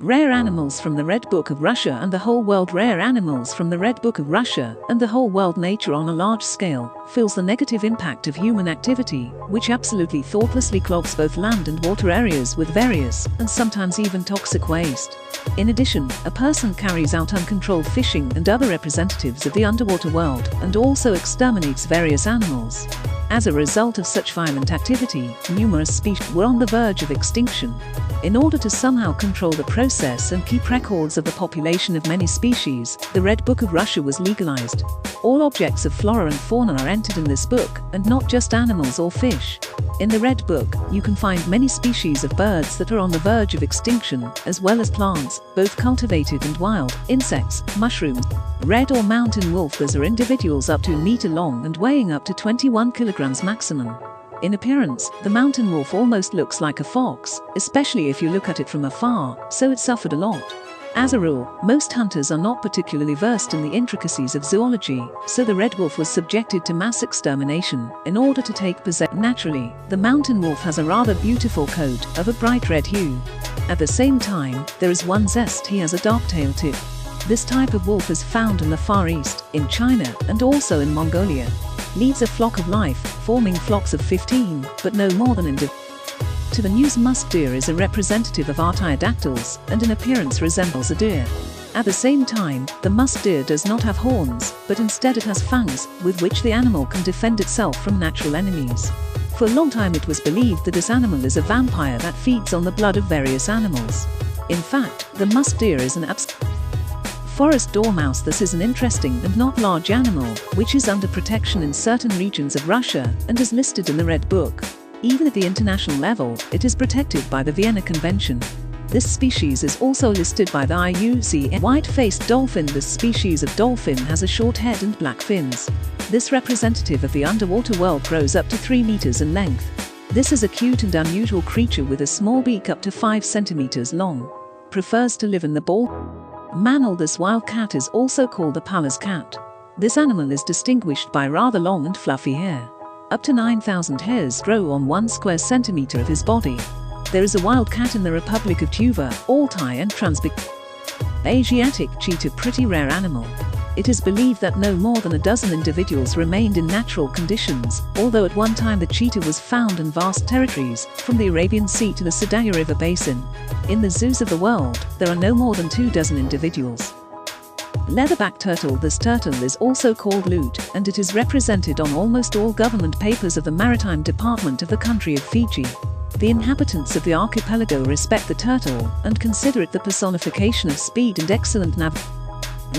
Rare Animals from the Red Book of Russia and the Whole World. Rare Animals from the Red Book of Russia and the Whole World. Nature on a large scale feels the negative impact of human activity, which absolutely thoughtlessly clogs both land and water areas with various, and sometimes even toxic waste. In addition, a person carries out uncontrolled fishing and other representatives of the underwater world and also exterminates various animals. As a result of such violent activity, numerous species were on the verge of extinction. In order to somehow control the process and keep records of the population of many species, the Red Book of Russia was legalized. All objects of flora and fauna are entered in this book, and not just animals or fish. In the Red Book, you can find many species of birds that are on the verge of extinction, as well as plants, both cultivated and wild, insects, mushrooms. Red or mountain wolves are individuals up to a meter long and weighing up to 21 kilograms maximum. In appearance, the mountain wolf almost looks like a fox, especially if you look at it from afar, so it suffered a lot. As a rule, most hunters are not particularly versed in the intricacies of zoology, so the red wolf was subjected to mass extermination in order to take possession. Naturally, the mountain wolf has a rather beautiful coat of a bright red hue. At the same time, there is one zest: he has a dark tail tip. This type of wolf is found in the Far East, in China, and also in Mongolia. Leads a flock of life, forming flocks of 15, but no more than individuals. To the news, musk deer is a representative of artiodactyls and in appearance resembles a deer. At the same time, the musk deer does not have horns, but instead it has fangs, with which the animal can defend itself from natural enemies. For a long time it was believed that this animal is a vampire that feeds on the blood of various animals. In fact, the musk deer is an forest dormouse. This is an interesting and not large animal, which is under protection in certain regions of Russia and is listed in the Red Book. Even at the international level, it is protected by the Vienna Convention. This species is also listed by the IUCN. White-faced dolphin. This species of dolphin has a short head and black fins. This representative of the underwater world grows up to 3 meters in length. This is a cute and unusual creature with a small beak up to 5 centimeters long. Prefers to live in the ball mantle. This wild cat is also called the Pallas cat. This animal is distinguished by rather long and fluffy hair. Up to 9,000 hairs grow on 1 square centimeter of his body. There is a wild cat in the Republic of Tuva, Altai and Transbaikal. Asiatic cheetah. Pretty rare animal. It is believed that no more than a dozen individuals remained in natural conditions, although at one time the cheetah was found in vast territories, from the Arabian Sea to the Sadaya River basin. In the zoos of the world, there are no more than 24 individuals. Leatherback turtle. This turtle is also called lute, and it is represented on almost all government papers of the Maritime Department of the country of Fiji. The inhabitants of the archipelago respect the turtle and consider it the personification of speed and excellent navigation.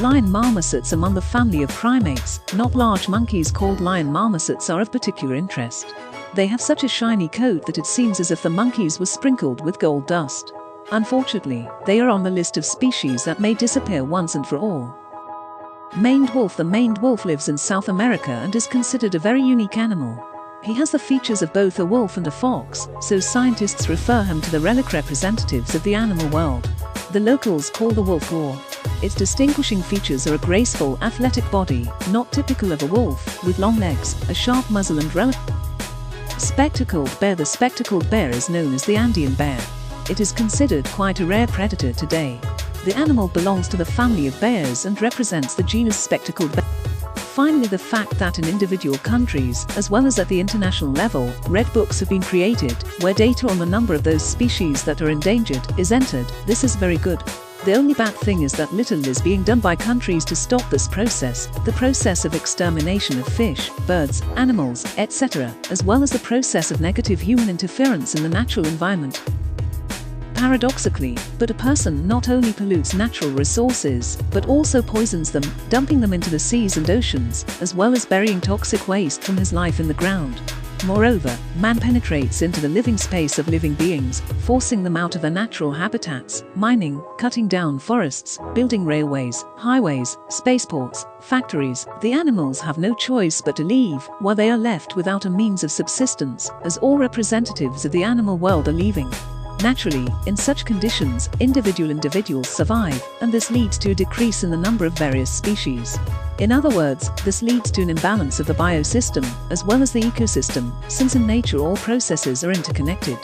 Lion marmosets. Among the family of primates, not large monkeys called lion marmosets are of particular interest. They have such a shiny coat that it seems as if the monkeys were sprinkled with gold dust. Unfortunately, they are on the list of species that may disappear once and for all. Maned wolf. The maned wolf lives in South America and is considered a very unique animal. He has the features of both a wolf and a fox, so scientists refer him to the relic representatives of the animal world. The locals call the wolf Gaur. Its distinguishing features are a graceful, athletic body, not typical of a wolf, with long legs, a sharp muzzle and spectacled bear. The spectacled bear is known as the Andean bear. It is considered quite a rare predator today. The animal belongs to the family of bears and represents the genus spectacled bear. Finally, the fact that in individual countries, as well as at the international level, red books have been created, where data on the number of those species that are endangered is entered. This is very good. The only bad thing is that little is being done by countries to stop this process, the process of extermination of fish, birds, animals, etc., as well as the process of negative human interference in the natural environment. Paradoxically, but a person not only pollutes natural resources, but also poisons them, dumping them into the seas and oceans, as well as burying toxic waste from his life in the ground. Moreover, man penetrates into the living space of living beings, forcing them out of their natural habitats, mining, cutting down forests, building railways, highways, spaceports, factories. The animals have no choice but to leave, while they are left without a means of subsistence, as all representatives of the animal world are leaving. Naturally, in such conditions, individuals survive, and this leads to a decrease in the number of various species. In other words, this leads to an imbalance of the biosystem, as well as the ecosystem, since in nature all processes are interconnected.